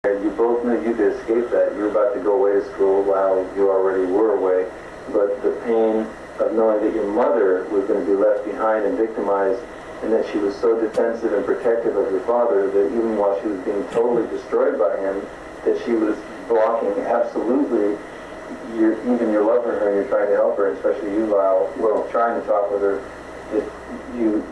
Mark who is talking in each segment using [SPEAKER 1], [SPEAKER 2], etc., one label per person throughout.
[SPEAKER 1] You both knew you could escape that. You were about to go away to school while you already were away. But the pain of knowing that your mother was going to be left behind and victimized, and that she was so defensive and protective of your father that even while she was being totally destroyed by him, that she was blocking absolutely even your love for her, and you're trying to help her, especially you, Lyle, trying to talk with her. You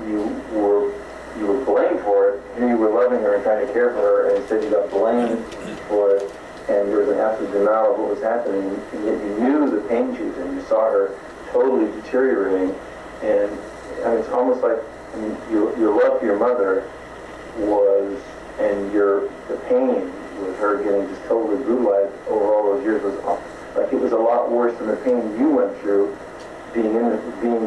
[SPEAKER 1] were blamed for it. Here you were loving her and trying to care for her, and instead you got blamed for it, and there was an absolute denial of what was happening, and yet you knew the pain she was in. You saw her totally deteriorating, and I mean, it's almost like your love for your mother was, and the pain with her getting just totally brutalized over all those years was like it was a lot worse than the pain you went through being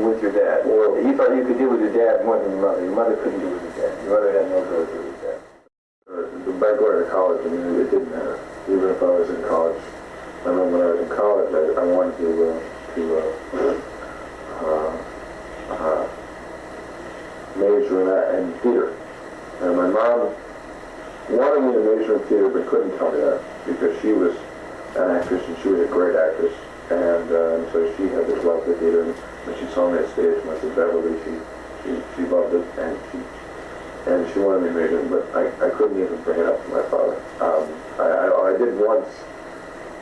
[SPEAKER 1] with your dad. Or you thought you could deal with your dad more than your mother. Your mother couldn't deal with your dad. Your mother had no ability to deal with your dad.
[SPEAKER 2] Back going to college, I mean, it didn't matter. Even if I was in college, I remember when I was in college, I wanted to major in theater. And my mom wanted me to major in theater, but couldn't tell me that because she was an actress and she was a great actress. And so she had this love for theater, and when she saw me at stage, when I said Beverly, she loved it, and she wanted me to major, but I couldn't even bring it up to my father. I did once,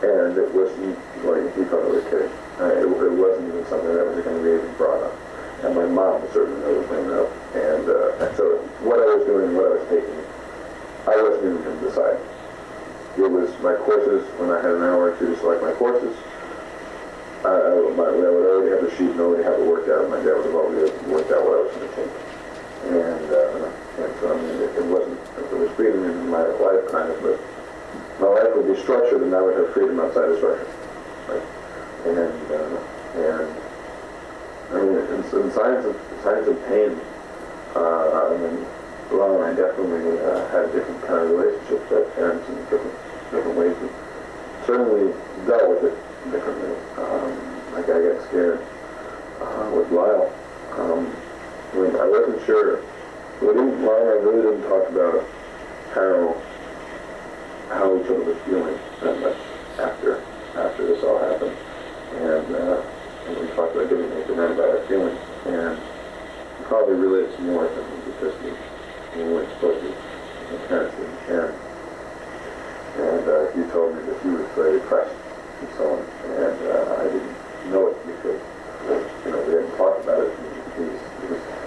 [SPEAKER 2] and it wasn't, like, he thought I was kidding. It wasn't even something that was going to be even brought up. And my mom certainly never bring it up. And so what I was doing, what I was taking, I wasn't even going to decide. It was my courses, when I had an hour or two to select my courses, I would already have the sheet and already have it worked out. My dad would have already worked out what I was going to take. And so, I mean, it was freedom in my life, kind of, but my life would be structured, and I would have freedom outside of structure. Right? And I mean, in signs of pain, I mean, Lyle and I definitely had different kind of relationships as parents in different ways. We certainly dealt with it differently. Like I got scared with Lyle. I mean, I wasn't sure. Lyle and I really didn't talk about how each other was feeling that much after this all happened. And we talked about getting night about our feelings. And we probably related to more of them because we weren't supposed to. My parents didn't care. And he told me that he was very depressed and so on. And I didn't know it because, we hadn't talked about it. He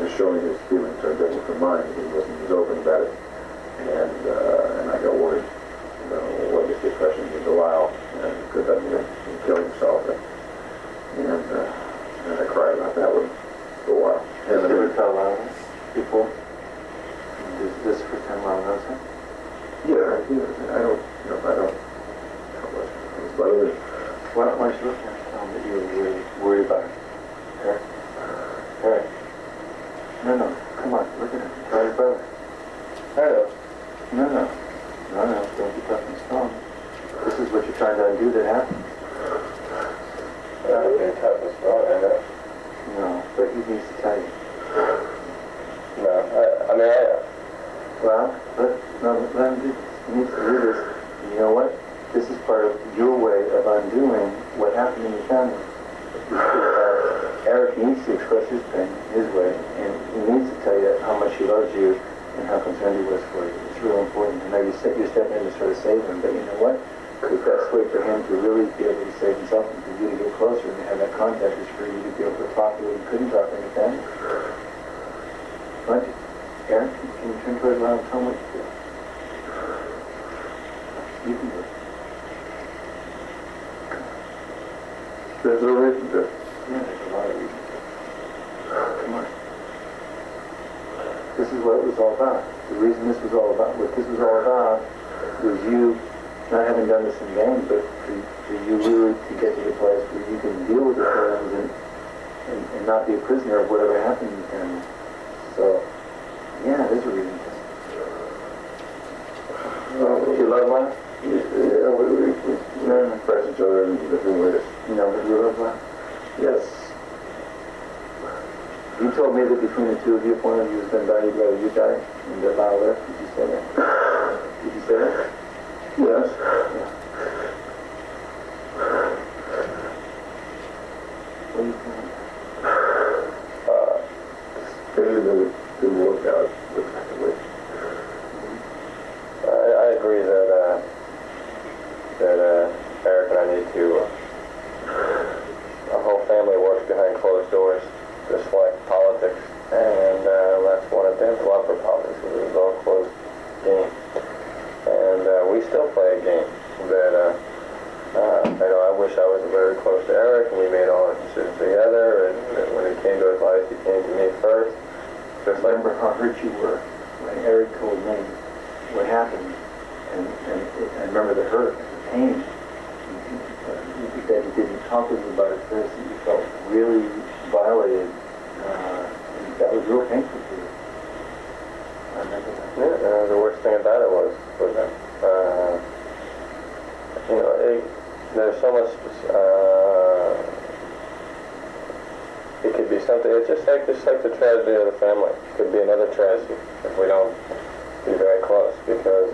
[SPEAKER 2] was showing his feelings are different from mine. He wasn't as open about it. And I got worried. What this depression did to Lyle, and could that mean he killed himself? And I cried about that one for a while.
[SPEAKER 1] Have you ever tell Lyle before? Is this the first time Lyle knows him?
[SPEAKER 2] Yeah, I don't tell much. But
[SPEAKER 1] why don't you look at him and tell him that you were really worried about him? Okay? Hey. No, come on, look at him. Tell your brother. Hey. No, don't be tough and strong. This is what you're trying to undo that happened.
[SPEAKER 2] I'm being tough and strong, I know.
[SPEAKER 1] No, but he needs to tell you.
[SPEAKER 2] No, I am.
[SPEAKER 1] Well, let him do this. He needs to do this. And you know what? This is part of your way of undoing what happened in your family. Eric needs to express his pain his way, and he needs to tell you how much he loves you and how concerned he was for you. It's really important to know you're stepping in to sort of save him, but you know what? The best way for him to really be able to save himself and for you to get closer and to have that contact is for you to be able to talk to him. You couldn't talk to your family. What? Eric, can you turn towards Lyle and tell him what you feel? You can do it.
[SPEAKER 2] There's no reason to.
[SPEAKER 1] Yeah, there's a lot of reasons to. Come on. This is what it was all about. The reason what this was all about was you not having done this in vain, but for you really to get to the place where you can deal with your feelings and not be a prisoner of whatever happened in your family. So, yeah, there's a reason to. You love life?
[SPEAKER 2] Yeah, we express each other in different ways.
[SPEAKER 1] You know that you love life?
[SPEAKER 2] Yes.
[SPEAKER 1] You told me that between the two of you, if one of you was going to die, you'd rather you die and that Lyle left. Did you say that? Did you say that?
[SPEAKER 2] Yeah,
[SPEAKER 3] still play a game that, I know I wish I was very close to Eric, and we made all our decisions together, and when it came to advice, he came to me first. Just
[SPEAKER 1] I remember how hurt you were when Eric told me what happened, and I remember the hurt, the pain, that he didn't talk with you about it first, that you felt really violated, and that was real painful for you. I remember that.
[SPEAKER 3] Yeah, the worst thing about it was that, there's so much, it could be something, it's just like the tragedy of the family. It could be another tragedy if we don't be very close, because,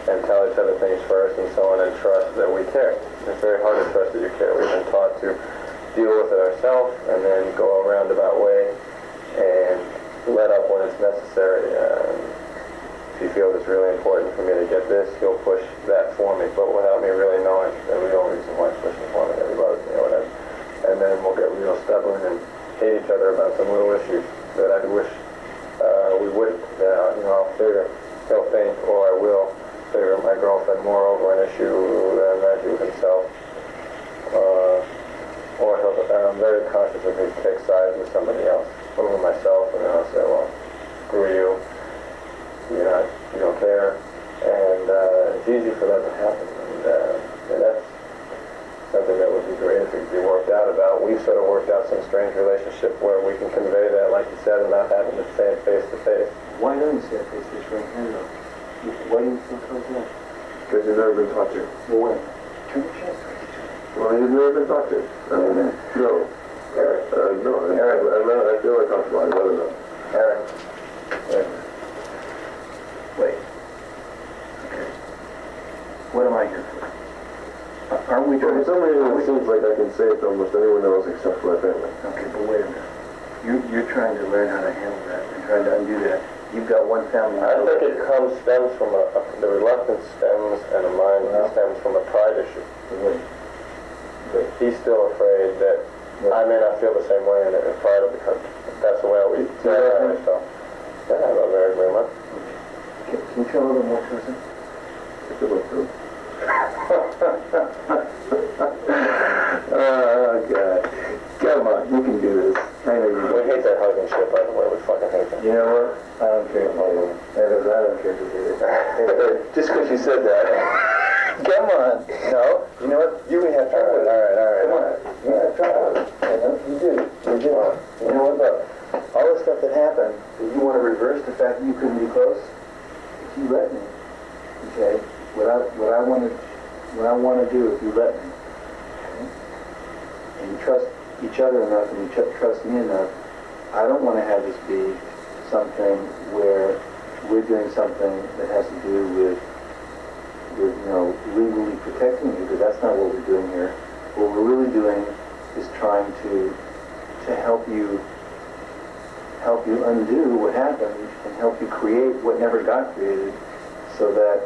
[SPEAKER 3] and tell each other things first and so on, and trust that we care. It's very hard to trust that you care. We've been taught to deal with it ourselves and then go a roundabout way and let up when it's necessary. If you feel it's really important for me to get this, you'll push that for me, but without me really knowing the real reason why it's pushing for me, everybody, whatever. And then we'll get real stubborn and hate each other about some little issues that I wish we wouldn't. I'll figure he'll think, or I will figure my girlfriend more over an issue than I do himself. Or I'm very conscious of his take sides with somebody else over myself, and then I'll say, well, screw you. You don't care, and it's easy for that to happen, and that's something that would be great if it could be worked out about. We've sort of worked out some strange relationship where we can convey that, like you said, and not having to say it face to face.
[SPEAKER 1] Why don't you say it face to face right here, though? Why do you feel so good?
[SPEAKER 2] Because you've never been taught to.
[SPEAKER 1] Well, wait. Turn your chest right.
[SPEAKER 2] Well, you've never been taught to. No.
[SPEAKER 1] Eric.
[SPEAKER 2] No. Eric. I feel like comfortable. I'd rather not.
[SPEAKER 1] Eric. Wait. Okay. What am I here for? Aren't we trying to...
[SPEAKER 2] For some reason, it seems like I can say it to almost anyone else except for my family.
[SPEAKER 1] Okay, but wait a minute. You're trying to learn how to handle that and trying to undo that. You've got one family...
[SPEAKER 3] I think it stems from the reluctance stems, and mine stems from a pride issue.
[SPEAKER 1] Wait.
[SPEAKER 3] He's still afraid that I may not feel the same way, and pride will become... That's the way I would say myself. Yeah, I love Eric very much.
[SPEAKER 1] Can you tell a little more, cousin? Oh, God. Come on, you can do this. I know you
[SPEAKER 3] We hate that hugging shit, by the way. We fucking hate that.
[SPEAKER 1] You know what? I don't care if you do it. I don't care if you do it. Just because you said that. Come on. No. You know what? You can have trouble with it. All right. Come on. You have trouble with it. You do. You know what? Look, all the stuff that happened, that you want to reverse the fact that you couldn't be close, if you let me, okay? What I want to do, if you let me, okay? And you trust each other enough, and you trust me enough, I don't want to have this be something where we're doing something that has to do with legally protecting you, because that's not what we're doing here. What we're really doing is trying to help you undo what happened and help you create what never got created, so that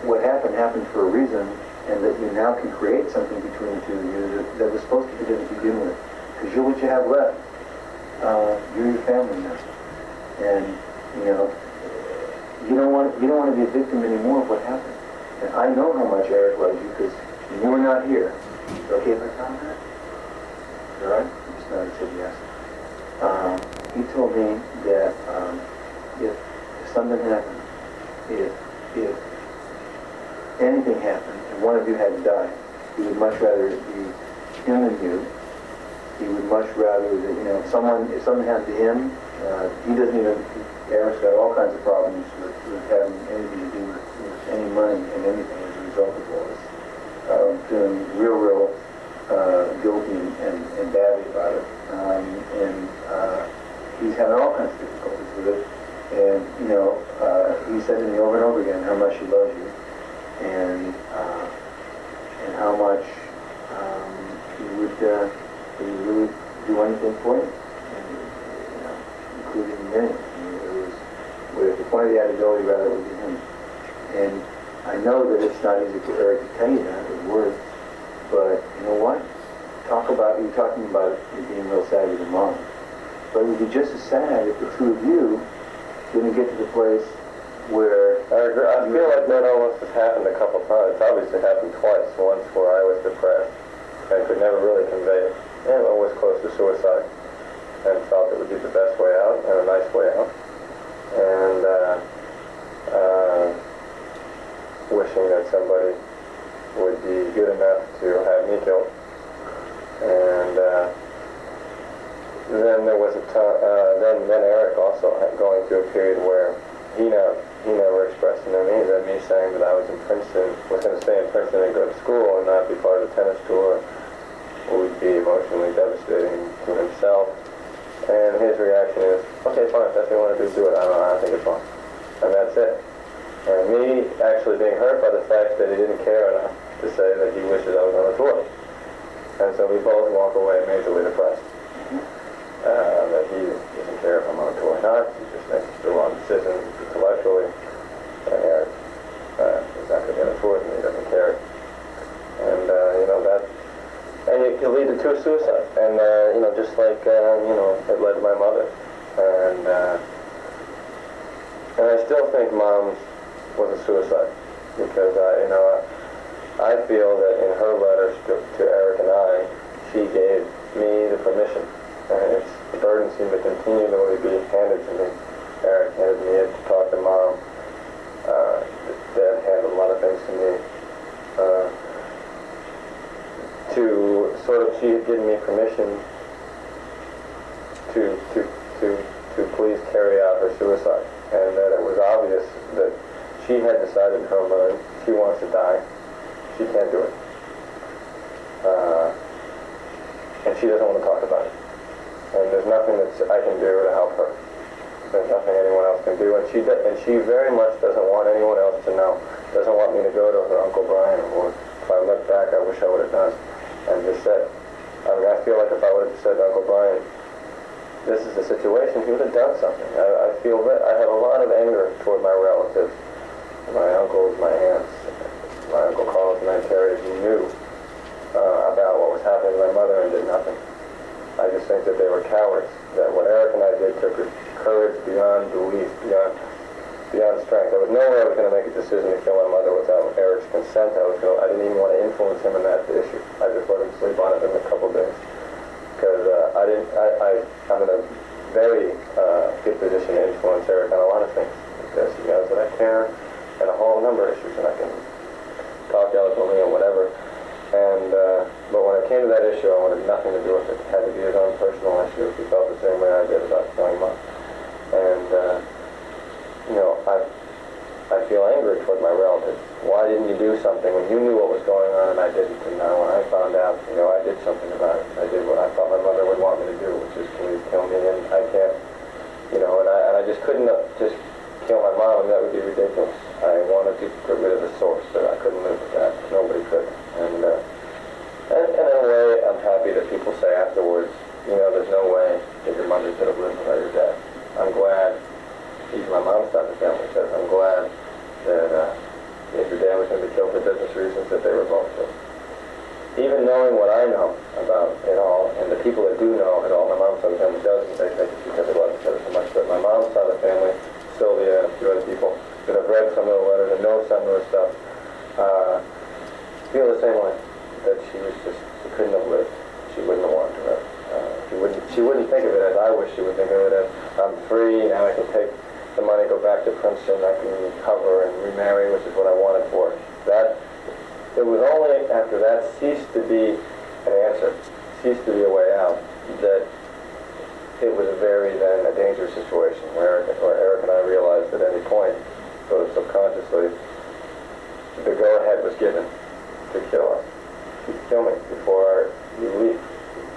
[SPEAKER 1] what happened for a reason, and that you now can create something between the two of you that was supposed to be there to begin with, because you're what you have left. You're your family now, and you don't want to be a victim anymore of what happened. And I know how much Eric loves you, because you were not here. Is it okay if I tell him that? All right? He just nodded and said yes. He told me that if something happened, if anything happened and one of you had to die, he would much rather it be him than you. He would much rather that, if something happened to him, he doesn't even, Eric's got all kinds of problems with having anything to do with any money and anything as a result of all this. Feeling real guilty and badly about it. He's having all kinds of difficulties with it. And, he said to me over and over again how much he loves you, and how much he would really do anything for you, and, including many. If the point he had to go, he'd rather it would be him. And I know that it's not easy for Eric to tell you that with words, but you know what? You're talking about you being real sad with your mom. But it would be just as sad if the two of you didn't get to the place where...
[SPEAKER 3] Eric I feel like that almost has happened a couple times. It's obviously happened twice. Once where I was depressed and could never really convey it, and I was close to suicide, and felt it would be the best way out and a nice way out, and wishing that somebody would be good enough to have me killed. And then there was a time, then Eric also going through a period where he never expressed to me that me saying that I was in Princeton, was going to stay in Princeton and go to school and not be part of the tennis tour would be emotionally devastating to himself. And his reaction is, okay, fine, if that's what you want to do, do it. I don't think it's fine. And that's it. And me actually being hurt by the fact that he didn't care enough to say that he wishes I was on the tour. And so we both walk away majorly depressed. That he doesn't care if I'm on a tour or not. He just thinks it's the wrong decision intellectually. And Eric is not going to get a tour, and he doesn't care. And, that... And it can lead to two suicides. And, just like, it led to my mother. And I still think Mom's was a suicide. Because, I feel that in her letters to Eric and I, she gave me the permission. And the burden seemed to continually be handed to me. Eric handed me it to talk to Mom. Dad handed a lot of things to me. She had given me permission to please carry out her suicide. And that it was obvious that she had decided in her mind she wants to die. She can't do it. And she doesn't want to talk about it. And there's nothing that I can do to help her. There's nothing anyone else can do. And she very much doesn't want anyone else to know. Doesn't want me to go to her Uncle Brian, or if I look back, I wish I would have done. And just said, I feel like if I would have said to Uncle Brian, this is the situation, he would have done something. I feel that I have a lot of anger toward my relatives, my uncles, my aunts, my Uncle Carlos and Aunt Terry, who knew about what was happening to my mother and did nothing. I just think that they were cowards, that what Eric and I did took courage beyond belief, beyond strength. There was no way I was going to make a decision to kill my mother without Eric's consent. I didn't even want to influence him in that issue. I just let him sleep on it in a couple of days. Because I'm in a very good position to influence Eric on a lot of things. Because he knows that I care in a whole number of issues, and I can talk eloquently and whatever. And but when it came to that issue, I wanted nothing to do with it. It had to be his own personal issue. He felt the same way I did about killing Mom. And I feel angry toward my relatives. Why didn't you do something when you knew what was going on and I didn't? And now when I found out, I did something about it. I did what I thought my mother would want me to do, which is please kill me. And I can't, and I just couldn't just kill my mom, and that would be ridiculous. I wanted to get rid of the source, but I couldn't live with that. Nobody could. And in a way, I'm happy that people say afterwards, there's no way that your mother could have lived without your dad. I'm glad. Even my mom's side of the family says, I'm glad that if your dad was going to be killed for business reasons, that they were both killed. Even knowing what I know about it all, and the people that do know it all, my mom's side of the family doesn't, they think it's because they love each other so much, but my mom's side of the family, Sylvia and a few other people that have read some of the letters and know some of the stuff, feel the same way, that she couldn't have lived. She wouldn't have wanted to live. She wouldn't think of it as I wish she would think of it as, I'm free, now I can take the money, go back to Princeton, I can recover and remarry, which is what I wanted for her. It was only after that ceased to be an answer, ceased to be a way out, that it was then a dangerous situation where Eric and I realized at any point, sort of subconsciously, the go-ahead was given to kill us. Kill me before you leave.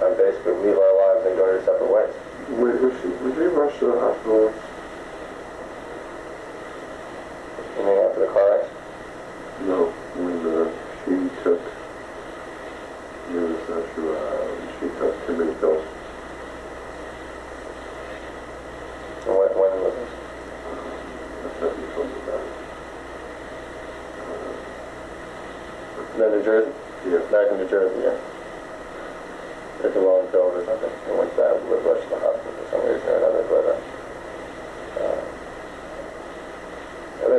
[SPEAKER 3] And basically leave our lives and go your separate ways.
[SPEAKER 2] Was she rushed to the hospital?
[SPEAKER 3] You mean after the car accident?
[SPEAKER 2] No, when she took too many pills.
[SPEAKER 3] And when was this?
[SPEAKER 2] That's what you told me about.
[SPEAKER 3] New Jersey?
[SPEAKER 2] Yeah.
[SPEAKER 3] Back in New Jersey, yeah. Took the wrong pills or something. It went bad. We were rushed to the hospital for some reason or another, but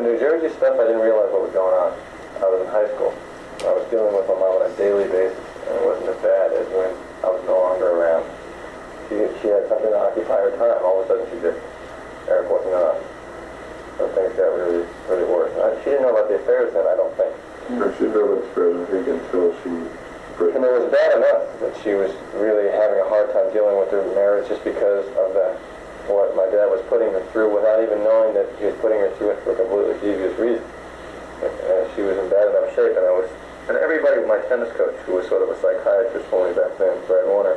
[SPEAKER 3] New Jersey stuff, I didn't realize what was going on. I was in high school. I was dealing with my mom on a daily basis, and it wasn't as bad as when I was no longer around. She had something to occupy her time. All of a sudden she did. Eric wasn't around. So things got really, really worse. She didn't know about the affairs then, I don't think.
[SPEAKER 2] No, she knew about the affairs, I think, until she...
[SPEAKER 3] And it was bad enough that she was really having a hard time dealing with her marriage just because of what my dad was putting her through without even knowing that he was putting her through it for a completely devious reason. She was in bad enough shape, and everybody, my tennis coach, who was sort of a psychiatrist for me back then, Brad Warner,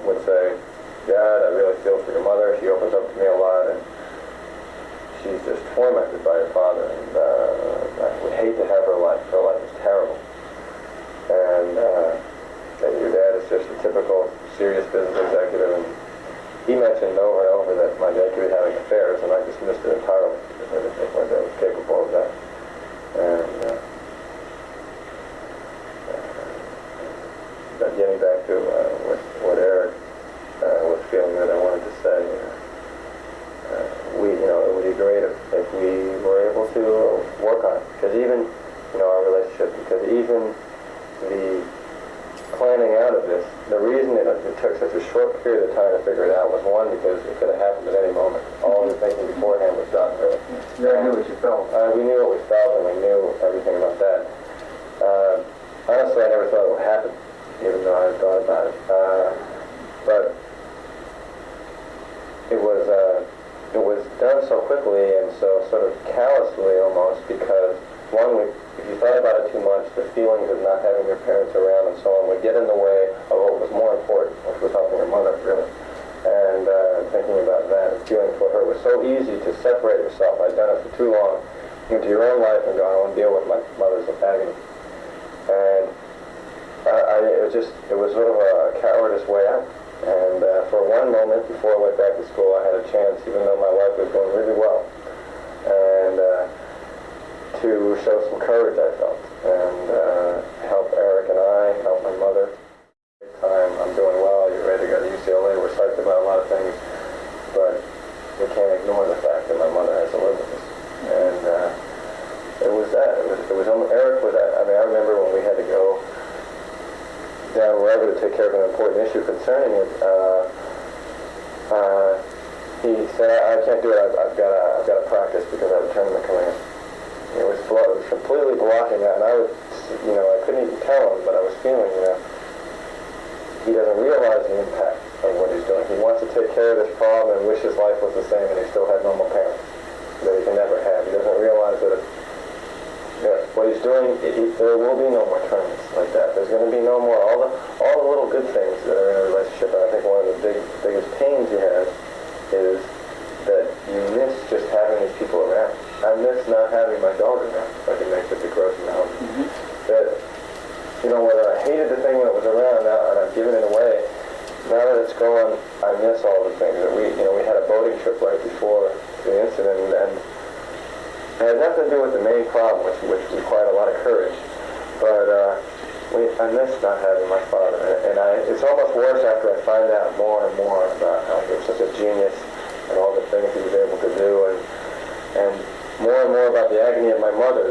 [SPEAKER 3] would say, Dad, I really feel for your mother. She opens up to me a lot, and she's just tormented by her father, and I would hate to have her life. Her life is terrible. And that your dad is just a typical serious business executive, and he mentioned over and over that my dad could be having affairs, and I dismissed it entirely because I didn't think my dad was capable of that. And getting back to what Eric was feeling that I wanted to say, it would be great if we were able to work on it, because even, our relationship, because even the planning out of this, the reason it took such a short period of time to figure it out was, one, because it could have happened at any moment. All the thinking beforehand was done, really.
[SPEAKER 1] Yeah, I knew what you felt.
[SPEAKER 3] We knew what we felt, and we knew everything about that. Honestly, I never thought it would happen, even though I had thought about it. But it was done so quickly and so sort of callously almost, because, one, if you thought about it too much, the feelings of not having your parents around and so on would get in the way of what was more important, which was helping your mother, really. And thinking about that and feeling for her, it was so easy to separate yourself. I'd done it for too long into your own life and go, I want to deal with my mother's agony. And it was sort of a cowardice way out. And for one moment before I went back to school, I had a chance, even though my life was going really well, and to show some courage, I felt, and help Eric and I, help my mother. I'm doing well, you're ready to go to UCLA, we're psyched about a lot of things, but we can't ignore the fact that my mother has to live with us. And it was that. It was Eric was that. I mean, I remember when we had to go down wherever to take care of an important issue concerning it. He said, I can't do it, I've got to practice because I have a tournament coming in. It was completely blocking that, and I couldn't even tell him, but I was feeling, he doesn't realize the impact of what he's doing. He wants to take care of this problem and wish his life was the same and he still had normal parents that he can never have. He doesn't realize that what he's doing, there will be no more tournaments like that. There's going to be no more, all the little good things that are in a relationship, and I think one of the biggest pains he has is that you miss just having these people around. I miss not having my dog around, if I can make such a gross analogy. Mm-hmm. That, whether I hated the thing when it was around now and I've given it away, now that it's gone, I miss all the things that we had a boating trip right before the incident, and it had nothing to do with the main problem, which required a lot of courage, but I miss not having my father, and it's almost worse after I find out more and more about how he was such a genius and all the things he was able to do, and more and more about the agony of my mother.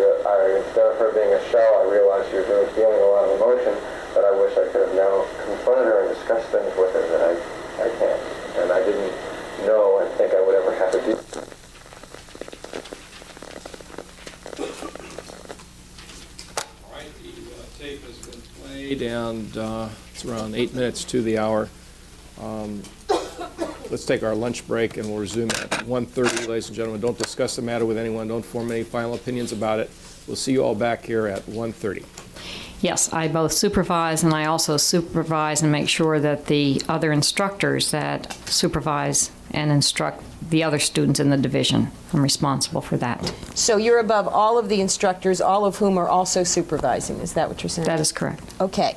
[SPEAKER 3] Instead of her being a shell, I realized she was really feeling a lot of emotion that I wish I could have now confronted her and discussed things with her that I can't, and I didn't know and think I would ever have to do.
[SPEAKER 4] All right, the tape has been played, and it's around 8 minutes to the hour. Let's take our lunch break, and we'll resume at 1:30, ladies and gentlemen. Don't discuss the matter with anyone. Don't form any final opinions about it. We'll see you all back here at 1:30.
[SPEAKER 5] Yes, I both supervise, and I also supervise and make sure that the other instructors that supervise and instruct the other students in the division, I'm responsible for that.
[SPEAKER 6] So you're above all of the instructors, all of whom are also supervising. Is that what you're saying?
[SPEAKER 5] That is correct.
[SPEAKER 6] Okay.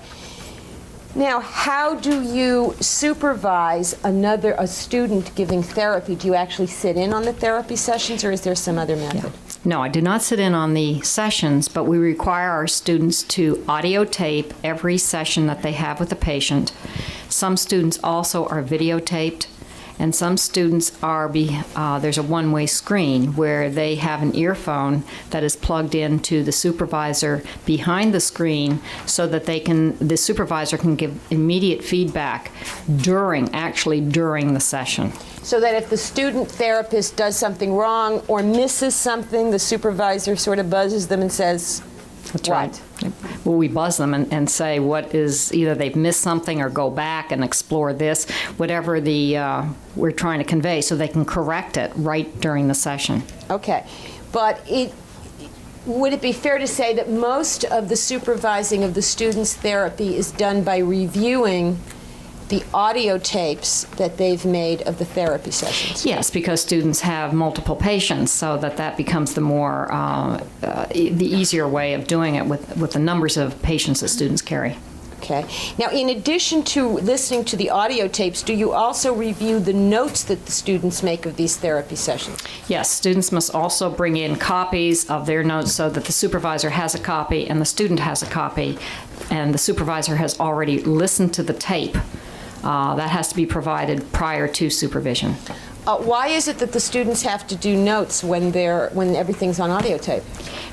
[SPEAKER 6] Now, how do you supervise a student giving therapy? Do you actually sit in on the therapy sessions, or is there some other method?
[SPEAKER 5] Yeah. No, I do not sit in on the sessions, but we require our students to audio tape every session that they have with the patient. Some students also are videotaped, And some students there's a one-way screen where they have an earphone that is plugged into the supervisor behind the screen so that the supervisor can give immediate feedback during the session.
[SPEAKER 6] So that if the student therapist does something wrong or misses something, the supervisor sort of buzzes them and says,
[SPEAKER 5] That's
[SPEAKER 6] what?
[SPEAKER 5] right. Well, we buzz them and say what is, either they've missed something or go back and explore this, whatever we're trying to convey, so they can correct it right during the session.
[SPEAKER 6] Okay. But would it be fair to say that most of the supervising of the student's therapy is done by reviewing the audio tapes that they've made of the therapy sessions?
[SPEAKER 5] Yes, because students have multiple patients, so that becomes the easier way of doing it with the numbers of patients that students carry.
[SPEAKER 6] Okay. Now, in addition to listening to the audio tapes, do you also review the notes that the students make of these therapy sessions?
[SPEAKER 5] Yes, students must also bring in copies of their notes so that the supervisor has a copy and the student has a copy, and the supervisor has already listened to the tape. That has to be provided prior to supervision.
[SPEAKER 6] Why is it that the students have to do notes when everything's on audio tape?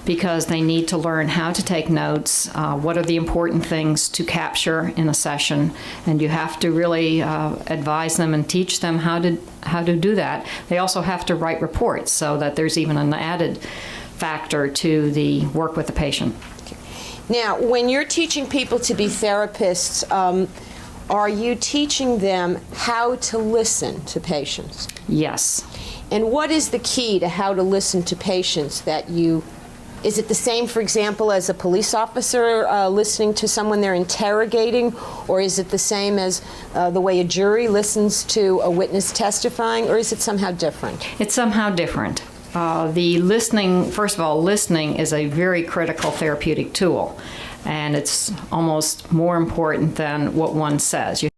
[SPEAKER 5] Because they need to learn how to take notes, what are the important things to capture in a session, and you have to really advise them and teach them how to do that. They also have to write reports, so that there's even an added factor to the work with the patient.
[SPEAKER 6] Now, when you're teaching people to be therapists, are you teaching them how to listen to patients?
[SPEAKER 5] Yes.
[SPEAKER 6] And what is the key to how to listen to patients is it the same, for example, as a police officer listening to someone they're interrogating, or is it the same as the way a jury listens to a witness testifying, or is it somehow different?
[SPEAKER 5] It's somehow different. First of all, listening is a very critical therapeutic tool, and it's almost more important than what one says. You